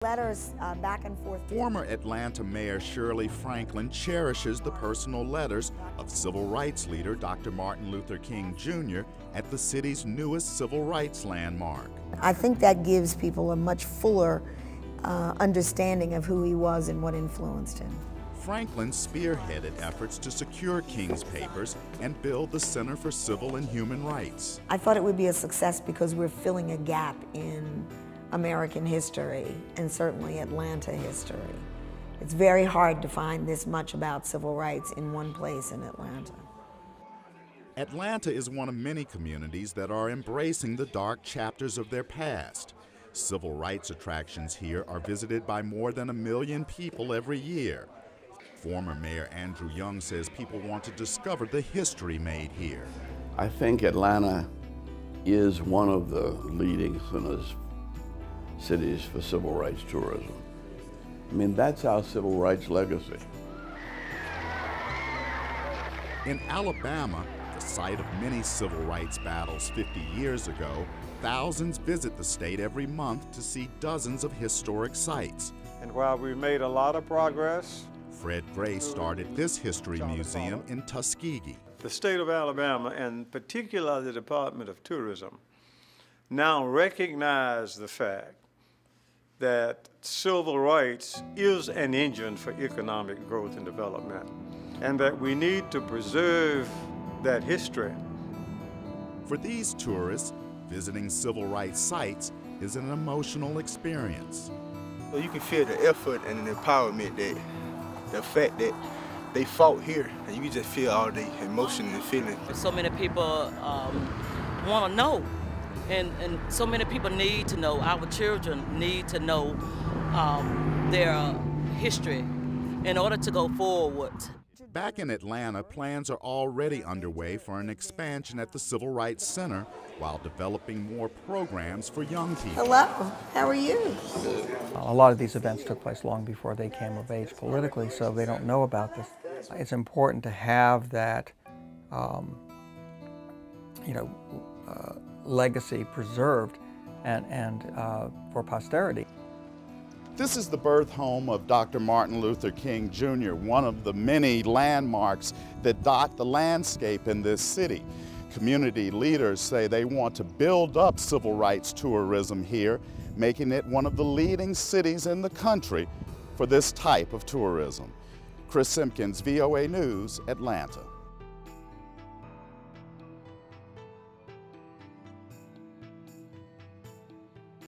Letters back and forth. Former Atlanta Mayor Shirley Franklin cherishes the personal letters of civil rights leader Dr. Martin Luther King Jr. at the city's newest civil rights landmark. I think that gives people a much fuller understanding of who he was and what influenced him. Franklin spearheaded efforts to secure King's papers and build the Center for Civil and Human Rights. I thought it would be a success because we're filling a gap in American history and certainly Atlanta history. It's very hard to find this much about civil rights in one place in Atlanta. Atlanta is one of many communities that are embracing the dark chapters of their past. Civil rights attractions here are visited by more than 1 million people every year. Former Mayor Andrew Young says people want to discover the history made here. I think Atlanta is one of the leading cities for civil rights tourism. I mean, that's our civil rights legacy. In Alabama, the site of many civil rights battles 50 years ago, thousands visit the state every month to see dozens of historic sites. And while we've made a lot of progress, Fred Gray started this history museum in Tuskegee. the state of Alabama, and particularly the Department of Tourism, now recognize the fact that civil rights is an engine for economic growth and development, and that we need to preserve that history. For these tourists, visiting civil rights sites is an emotional experience. So you can feel the effort and the empowerment, the fact that they fought here, and you can just feel all the emotion and feeling. So many people want to know, and so many people need to know. Our children need to know their history in order to go forward. Back in Atlanta, plans are already underway for an expansion at the Civil Rights Center while developing more programs for young people. Hello, how are you? A lot of these events took place long before they came of age politically, so they don't know about this. It's important to have that, legacy preserved and for posterity. This is the birth home of Dr. Martin Luther King Jr., one of the many landmarks that dot the landscape in this city. Community leaders say they want to build up civil rights tourism here, making it one of the leading cities in the country for this type of tourism. Simkins, VOA News, Atlanta.